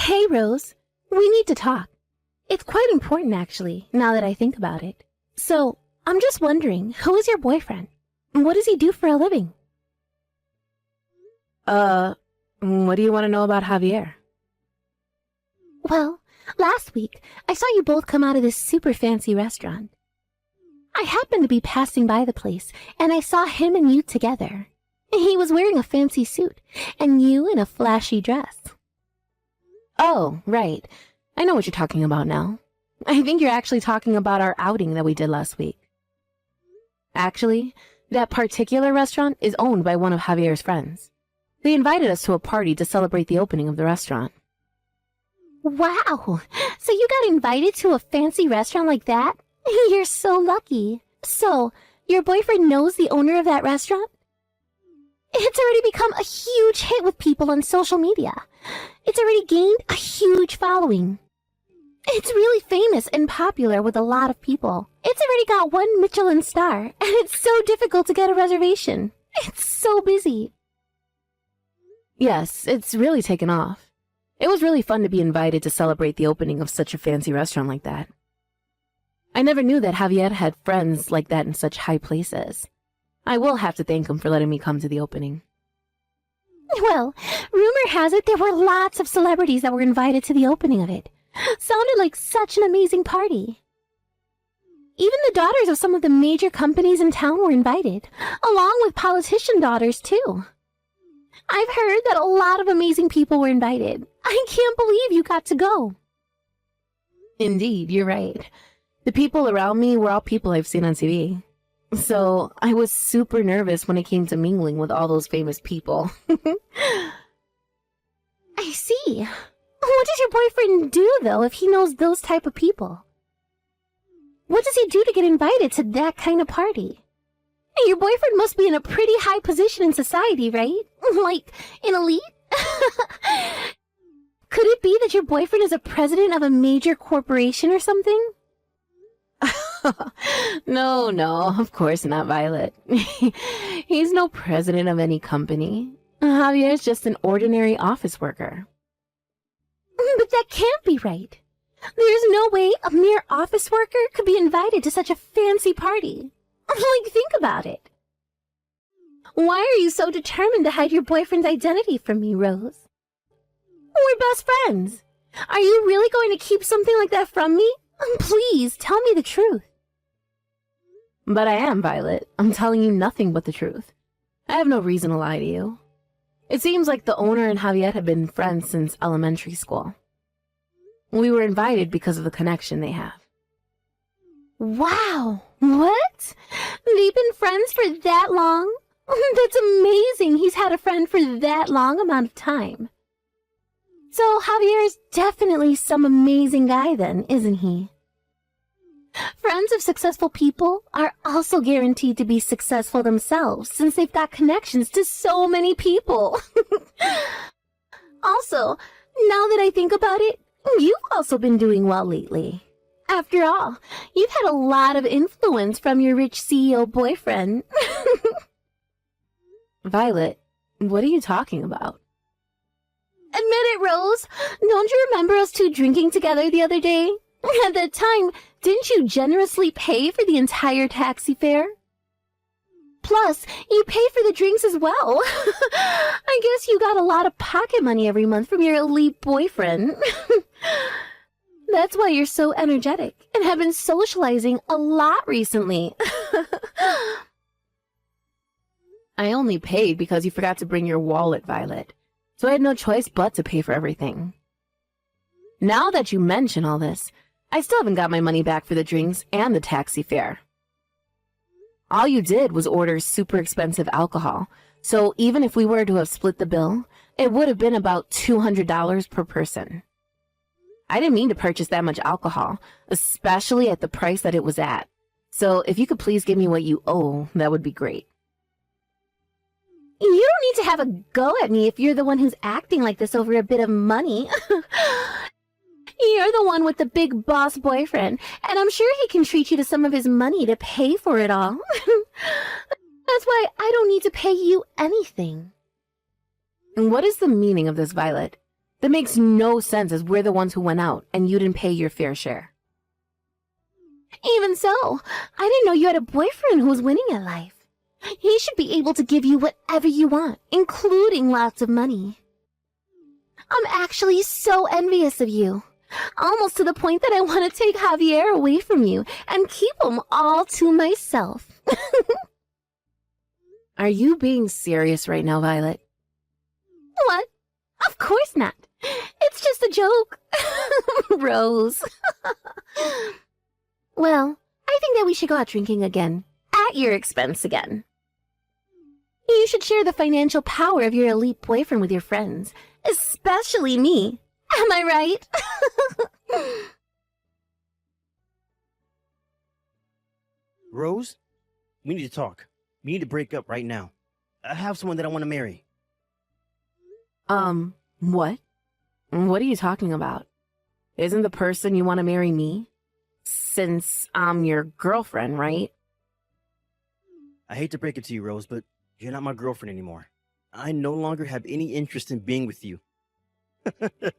Hey, Rose. We need to talk. It's quite important, actually, now that I think about it. So, I'm just wondering, who is your boyfriend? What does he do for a living? What do you want to know about Javier? Well, last week, I saw you both come out of this super fancy restaurant. I happened to be passing by the place, and I saw him and you together. He was wearing a fancy suit, and you in a flashy dress. Oh, right. I know what you're talking about now. I think you're actually talking about our outing that we did last week. Actually, that particular restaurant is owned by one of Javier's friends. They invited us to a party to celebrate the opening of the restaurant. Wow! So you got invited to a fancy restaurant like that? You're so lucky. So, your boyfriend knows the owner of that restaurant? It's already become a huge hit with people on social media. It's already gained a huge following. It's really famous and popular with a lot of people. It's already got 1 Michelin star, and it's so difficult to get a reservation. It's so busy. Yes, it's really taken off. It was really fun to be invited to celebrate the opening of such a fancy restaurant like that. I never knew that Javier had friends like that in such high places. I will have to thank him for letting me come to the opening. Well, rumor has it there were lots of celebrities that were invited to the opening of it. Sounded like such an amazing party. Even the daughters of some of the major companies in town were invited, along with politician daughters too. I've heard that a lot of amazing people were invited. I can't believe you got to go. Indeed, you're right. The people around me were all people I've seen on TV. So I was super nervous when it came to mingling with all those famous people. I see. What does your boyfriend do, though, if he knows those type of people? What does he do to get invited to that kind of party? Your boyfriend must be in a pretty high position in society, right? Like, an elite? Could it be that your boyfriend is a president of a major corporation or something? No, of course not, Violet. He's no president of any company. Javier's just an ordinary office worker. But that can't be right. There's no way a mere office worker could be invited to such a fancy party. Like, think about it. Why are you so determined to hide your boyfriend's identity from me, Rose? We're best friends. Are you really going to keep something like that from me? Please, tell me the truth. But I am, Violet. I'm telling you nothing but the truth. I have no reason to lie to you. It seems like the owner and Javier have been friends since elementary school. We were invited because of the connection they have. Wow! What? They've been friends for that long? That's amazing he's had a friend for that long amount of time. So Javier is definitely some amazing guy then, isn't he? Friends of successful people are also guaranteed to be successful themselves since they've got connections to so many people. Also, now that I think about it, you've also been doing well lately. After all, you've had a lot of influence from your rich CEO boyfriend. Violet, what are you talking about? Admit it, Rose. Don't you remember us two drinking together the other day? At that time, didn't you generously pay for the entire taxi fare? Plus, you paid for the drinks as well. I guess you got a lot of pocket money every month from your elite boyfriend. That's why you're so energetic and have been socializing a lot recently. I only paid because you forgot to bring your wallet, Violet. So I had no choice but to pay for everything. Now that you mention all this, I still haven't got my money back for the drinks and the taxi fare. All you did was order super expensive alcohol, so even if we were to have split the bill, it would have been about $200 per person. I didn't mean to purchase that much alcohol, especially at the price that it was at. So if you could please give me what you owe, that would be great. You don't need to have a go at me if you're the one who's acting like this over a bit of money. You're the one with the big boss boyfriend, and I'm sure he can treat you to some of his money to pay for it all. That's why I don't need to pay you anything. And what is the meaning of this, Violet? That makes no sense as we're the ones who went out and you didn't pay your fair share. Even so, I didn't know you had a boyfriend who was winning at life. He should be able to give you whatever you want, including lots of money. I'm actually so envious of you. Almost to the point that I want to take Javier away from you and keep him all to myself. Are you being serious right now, Violet? What? Of course not. It's just a joke. Rose. Well, I think that we should go out drinking again. At your expense again. You should share the financial power of your elite boyfriend with your friends. Especially me. Am I right? Rose, we need to talk. We need to break up right now. I have someone that I want to marry. What? What are you talking about? Isn't the person you want to marry me? Since I'm your girlfriend, right? I hate to break it to you, Rose, but you're not my girlfriend anymore. I no longer have any interest in being with you.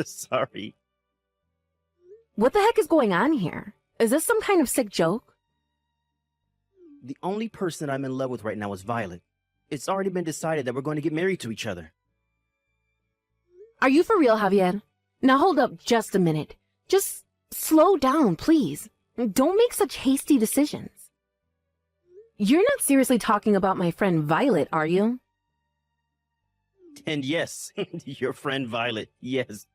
Sorry. What the heck is going on here? Is this some kind of sick joke? The only person that I'm in love with right now is Violet. It's already been decided that we're going to get married to each other. Are you for real, Javier? Now hold up just a minute. Just slow down, please. Don't make such hasty decisions. You're not seriously talking about my friend Violet, are you? And yes, your friend Violet, yes.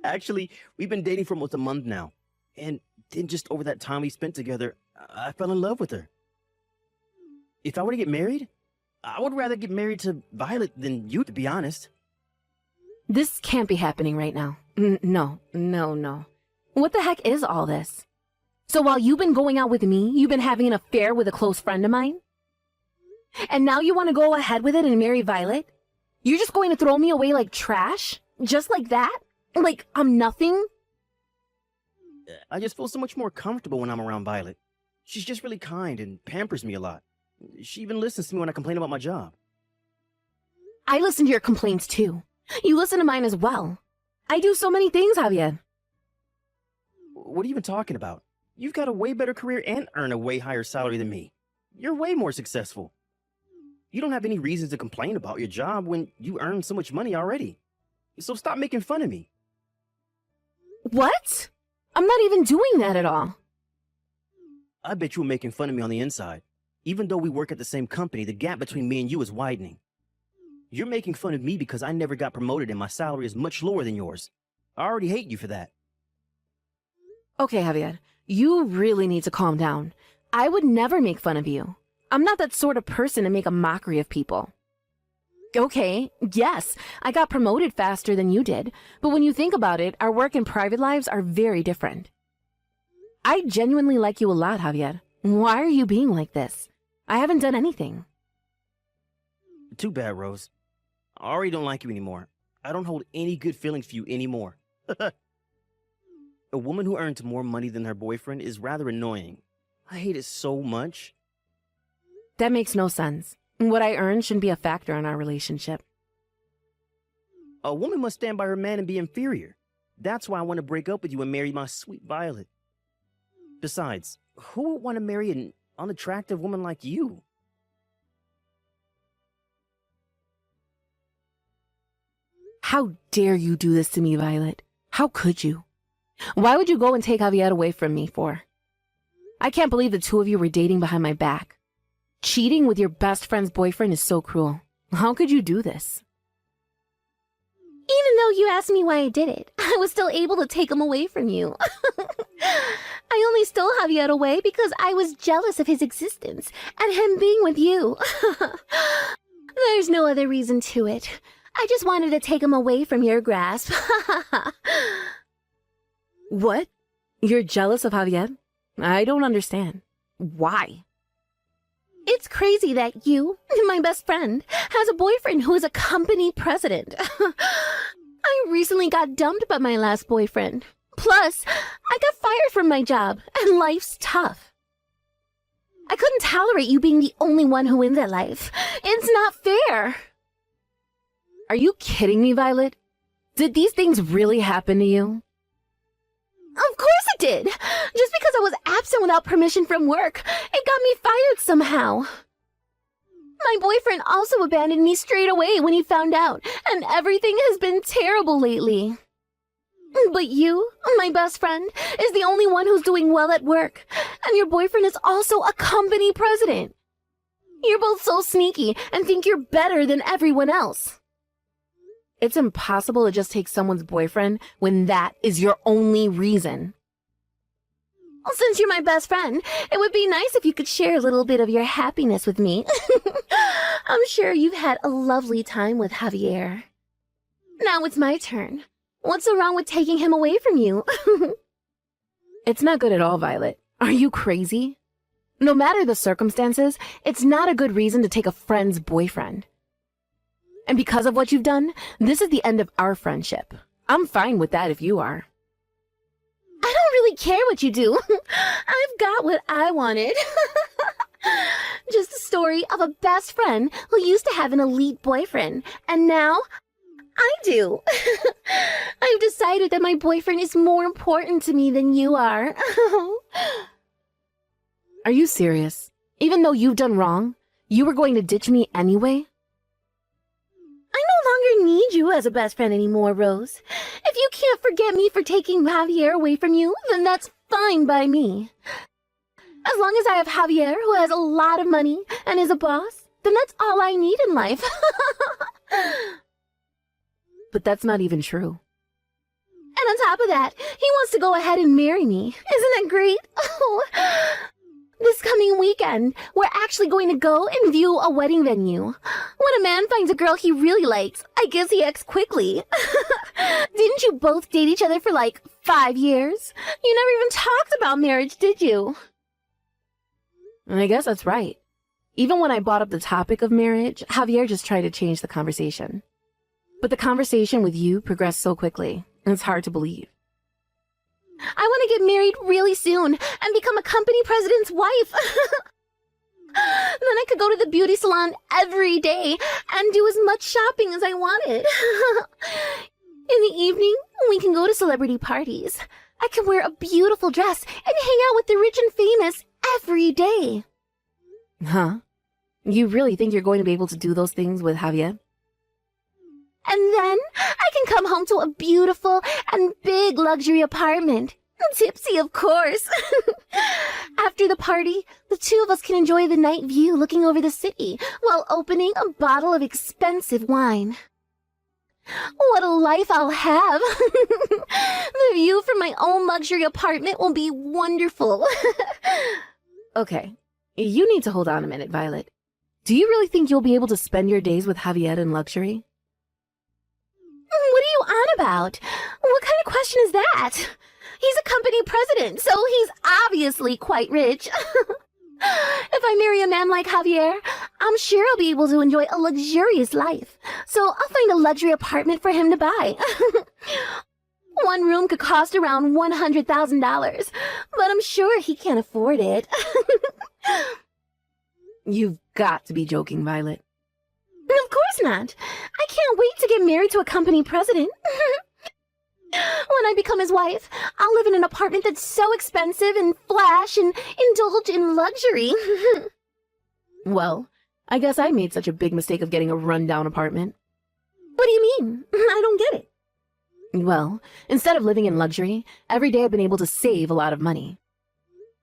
Actually, we've been dating for almost a month now. And then just over that time we spent together, I fell in love with her. If I were to get married, I would rather get married to Violet than you, to be honest. This can't be happening right now. No. What the heck is all this? So while you've been going out with me, you've been having an affair with a close friend of mine? And now you want to go ahead with it and marry Violet? You're just going to throw me away like trash? Just like that? Like I'm nothing? I just feel so much more comfortable when I'm around Violet. She's just really kind and pampers me a lot. She even listens to me when I complain about my job. I listen to your complaints too. You listen to mine as well. I do so many things, Javier. What are you even talking about? You've got a way better career and earn a way higher salary than me. You're way more successful. You don't have any reason to complain about your job when you earn so much money already. So stop making fun of me. What? I'm not even doing that at all. I bet you were making fun of me on the inside. Even though we work at the same company, the gap between me and you is widening. You're making fun of me because I never got promoted and my salary is much lower than yours. I already hate you for that. Okay, Javier, you really need to calm down. I would never make fun of you. I'm not that sort of person to make a mockery of people. Okay, yes, I got promoted faster than you did, but when you think about it, our work and private lives are very different. I genuinely like you a lot, Javier. Why are you being like this? I haven't done anything. Too bad, Rose. I already don't like you anymore. I don't hold any good feelings for you anymore. A woman who earns more money than her boyfriend is rather annoying. I hate it so much. That makes no sense. What I earn shouldn't be a factor in our relationship. A woman must stand by her man and be inferior. That's why I want to break up with you and marry my sweet Violet. Besides, who would want to marry an unattractive woman like you? How dare you do this to me, Violet? How could you? Why would you go and take Javier away from me for? I can't believe the two of you were dating behind my back. Cheating with your best friend's boyfriend is so cruel. How could you do this? Even though you asked me why I did it, I was still able to take him away from you. I only stole Javier away because I was jealous of his existence and him being with you. There's no other reason to it. I just wanted to take him away from your grasp. What? You're jealous of Javier? I don't understand. Why? It's crazy that you, my best friend, has a boyfriend who is a company president. I recently got dumped by my last boyfriend. Plus, I got fired from my job, and life's tough. I couldn't tolerate you being the only one who wins at life. It's not fair. Are you kidding me, Violet? Did these things really happen to you? Of course it did. Just because I was absent without permission from work, it got me fired somehow. My boyfriend also abandoned me straight away when he found out, and everything has been terrible lately. But you, my best friend, is the only one who's doing well at work, and your boyfriend is also a company president. You're both so sneaky and think you're better than everyone else. It's impossible to just take someone's boyfriend when that is your only reason. Well, since you're my best friend, it would be nice if you could share a little bit of your happiness with me. I'm sure you've had a lovely time with Javier. Now it's my turn. What's so wrong with taking him away from you? It's not good at all, Violet. Are you crazy? No matter the circumstances, it's not a good reason to take a friend's boyfriend. And because of what you've done, this is the end of our friendship. I'm fine with that if you are. I don't really care what you do. I've got what I wanted. Just a story of a best friend who used to have an elite boyfriend, and now I do. I've decided that my boyfriend is more important to me than you are. Are you serious? Even though you've done wrong, you were going to ditch me anyway? I no longer need you as a best friend anymore, Rose. If you can't forget me for taking Javier away from you, then that's fine by me. As long as I have Javier, who has a lot of money and is a boss, then that's all I need in life. But that's not even true. And on top of that, he wants to go ahead and marry me. Isn't that great? Oh. This coming weekend, we're actually going to go and view a wedding venue. When a man finds a girl he really likes, I guess he acts quickly. Didn't you both date each other for like 5 years? You never even talked about marriage, did you? I guess that's right. Even when I brought up the topic of marriage, Javier just tried to change the conversation. But the conversation with you progressed so quickly, and it's hard to believe. I want to get married really soon and become a company president's wife. Then I could go to the beauty salon every day and do as much shopping as I wanted. In the evening, we can go to celebrity parties. I can wear a beautiful dress and hang out with the rich and famous every day. Huh? You really think you're going to be able to do those things with Javier? And then I can come home to a beautiful and big luxury apartment. Tipsy, of course. After the party, the two of us can enjoy the night view looking over the city while opening a bottle of expensive wine. What a life I'll have. The view from my own luxury apartment will be wonderful. Okay, you need to hold on a minute, Violet. Do you really think you'll be able to spend your days with Javier in luxury? What are you on about? What kind of question is that? He's a company president, so he's obviously quite rich. If I marry a man like Javier, I'm sure I'll be able to enjoy a luxurious life. So I'll find a luxury apartment for him to buy. One room could cost around $100,000, but I'm sure he can't afford it. You've got to be joking, Violet. Of course not. I can't wait to get married to a company president. When I become his wife, I'll live in an apartment that's so expensive and flash and indulge in luxury. Well, I guess I made such a big mistake of getting a rundown apartment. What do you mean? I don't get it. Well, instead of living in luxury, every day I've been able to save a lot of money.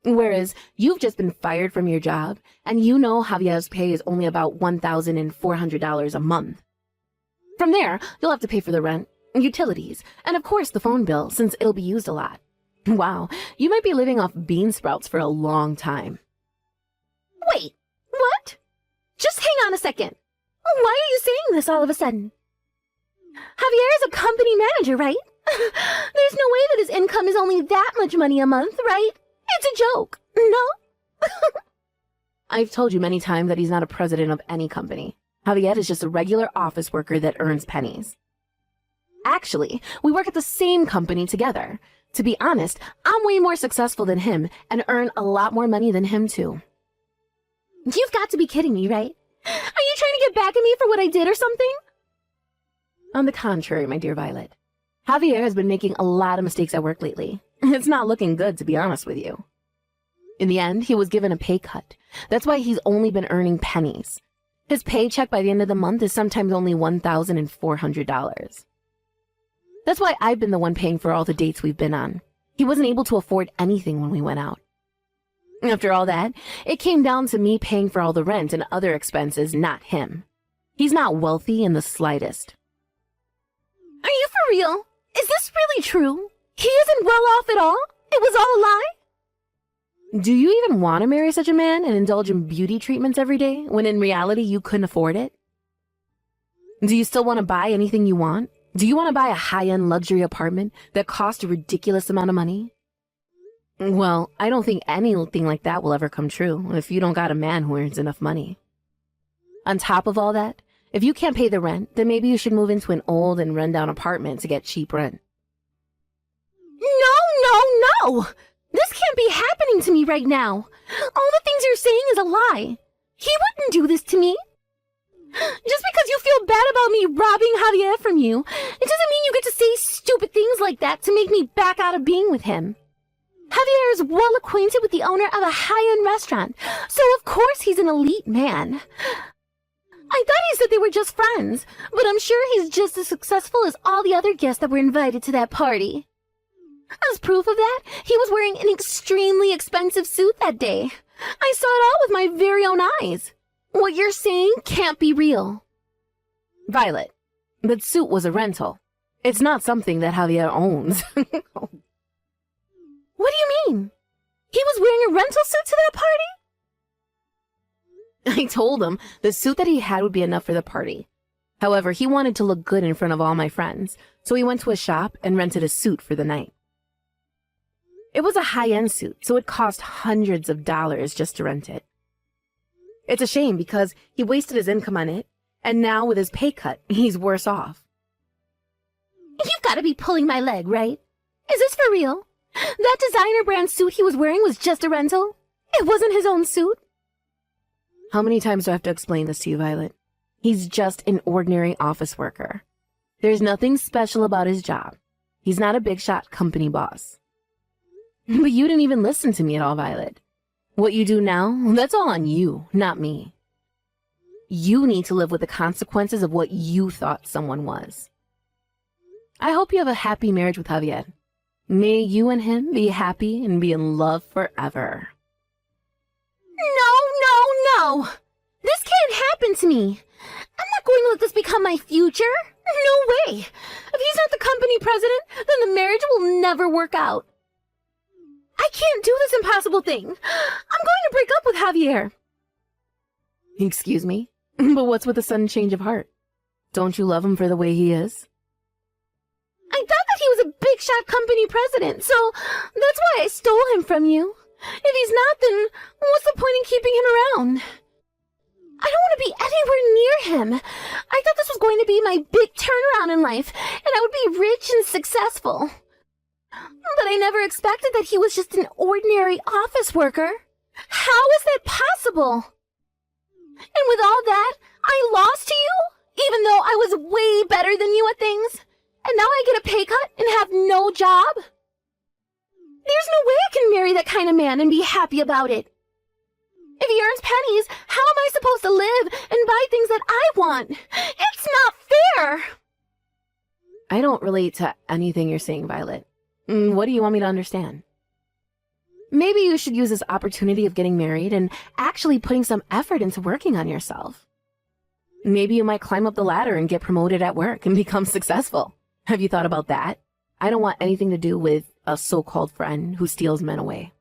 Whereas you've just been fired from your job, and you know Javier's pay is only about $1,400 a month. From there, you'll have to pay for the rent, utilities, and of course the phone bill, since it'll be used a lot. Wow, you might be living off bean sprouts for a long time. Wait, what? Just hang on a second. Why are you saying this all of a sudden? Javier is a company manager, right? There's no way that his income is only that much money a month, right? It's a joke, no? I've told you many times that he's not a president of any company. Javier is just a regular office worker that earns pennies. Actually, we work at the same company together. To be honest, I'm way more successful than him and earn a lot more money than him too. You've got to be kidding me, right? Are you trying to get back at me for what I did or something? On the contrary, my dear Violet, Javier has been making a lot of mistakes at work lately. It's not looking good, to be honest with you. In the end, he was given a pay cut. That's why he's only been earning pennies. His paycheck by the end of the month is sometimes only $1,400. That's why I've been the one paying for all the dates we've been on. He wasn't able to afford anything when we went out. After all that, it came down to me paying for all the rent and other expenses, not him. He's not wealthy in the slightest. Are you for real? Is this really true? He isn't well off at all? It was all a lie? Do you even want to marry such a man and indulge in beauty treatments every day, when in reality you couldn't afford it? Do you still want to buy anything you want? Do you want to buy a high-end luxury apartment that costs a ridiculous amount of money? Well, I don't think anything like that will ever come true if you don't got a man who earns enough money. On top of all that, if you can't pay the rent, then maybe you should move into an old and run-down apartment to get cheap rent. No! This can't be happening to me right now. All the things you're saying is a lie. He wouldn't do this to me. Just because you feel bad about me robbing Javier from you, it doesn't mean you get to say stupid things like that to make me back out of being with him. Javier is well acquainted with the owner of a high-end restaurant, so of course he's an elite man. I thought he said they were just friends, but I'm sure he's just as successful as all the other guests that were invited to that party. As proof of that, he was wearing an extremely expensive suit that day. I saw it all with my very own eyes. What you're saying can't be real. Violet, that suit was a rental. It's not something that Javier owns. What do you mean? He was wearing a rental suit to that party? I told him the suit that he had would be enough for the party. However, he wanted to look good in front of all my friends, so he went to a shop and rented a suit for the night. It was a high-end suit, so it cost hundreds of dollars just to rent it. It's a shame because he wasted his income on it, and now with his pay cut, he's worse off. You've got to be pulling my leg, right? Is this for real? That designer brand suit he was wearing was just a rental? It wasn't his own suit? How many times do I have to explain this to you, Violet? He's just an ordinary office worker. There's nothing special about his job. He's not a big-shot company boss. But you didn't even listen to me at all, Violet. What you do now, that's all on you, not me. You need to live with the consequences of what you thought someone was. I hope you have a happy marriage with Javier. May you and him be happy and be in love forever. No! This can't happen to me. I'm not going to let this become my future. No way. If he's not the company president, then the marriage will never work out. I can't do this impossible thing. I'm going to break up with Javier. Excuse me? But what's with the sudden change of heart? Don't you love him for the way he is? I thought that he was a big-shot company president, so that's why I stole him from you. If he's not, then what's the point in keeping him around? I don't want to be anywhere near him. I thought this was going to be my big turnaround in life, and I would be rich and successful. But I never expected that he was just an ordinary office worker. How is that possible? And with all that, I lost to you, even though I was way better than you at things. And now I get a pay cut and have no job? There's no way I can marry that kind of man and be happy about it. If he earns pennies, how am I supposed to live and buy things that I want? It's not fair! I don't relate to anything you're saying, Violet. What do you want me to understand? Maybe you should use this opportunity of getting married and actually putting some effort into working on yourself. Maybe you might climb up the ladder and get promoted at work and become successful. Have you thought about that? I don't want anything to do with a so-called friend who steals men away.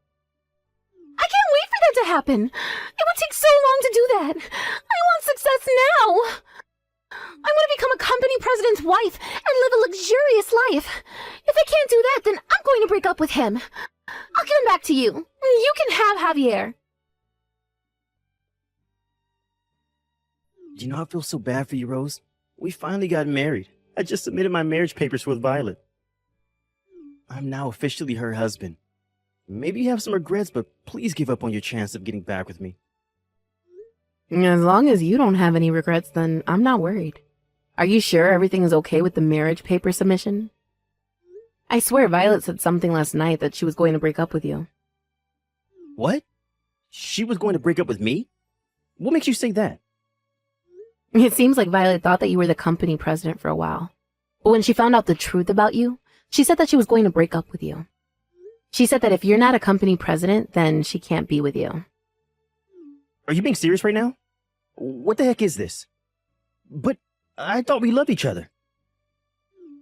I can't wait for that to happen. It would take so long to do that. I want success now. I want to become a company president's wife and live a luxurious life. If I can't do that, then I'm going to break up with him. I'll give him back to you. You can have Javier. Do you know I feel so bad for you, Rose? We finally got married. I just submitted my marriage papers with Violet. I'm now officially her husband. Maybe you have some regrets, but please give up on your chance of getting back with me. As long as you don't have any regrets, then I'm not worried. Are you sure everything is okay with the marriage paper submission? I swear Violet said something last night that she was going to break up with you. What? She was going to break up with me? What makes you say that? It seems like Violet thought that you were the company president for a while. But when she found out the truth about you, she said that she was going to break up with you. She said that if you're not a company president, then she can't be with you. Are you being serious right now? What the heck is this? But I thought we loved each other.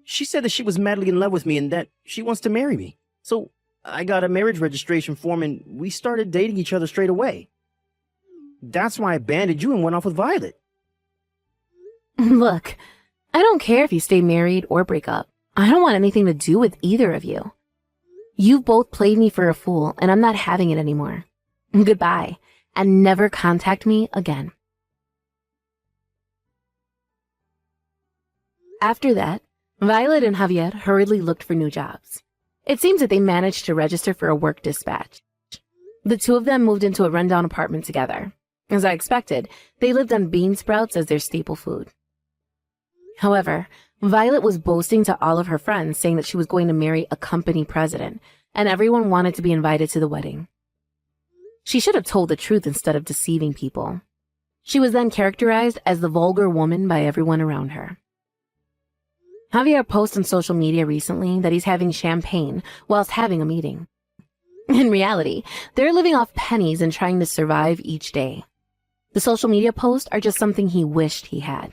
She said that she was madly in love with me and that she wants to marry me. So I got a marriage registration form and we started dating each other straight away. That's why I abandoned you and went off with Violet. Look, I don't care if you stay married or break up. I don't want anything to do with either of you. You've both played me for a fool, and I'm not having it anymore. Goodbye, and never contact me again. After that, Violet and Javier hurriedly looked for new jobs. It seems that they managed to register for a work dispatch. The two of them moved into a rundown apartment together. As I expected, they lived on bean sprouts as their staple food. However, Violet was boasting to all of her friends, saying that she was going to marry a company president, and everyone wanted to be invited to the wedding. She should have told the truth instead of deceiving people. She was then characterized as the vulgar woman by everyone around her. Javier posted on social media recently that he's having champagne whilst having a meeting. In reality, they're living off pennies and trying to survive each day. The social media posts are just something he wished he had.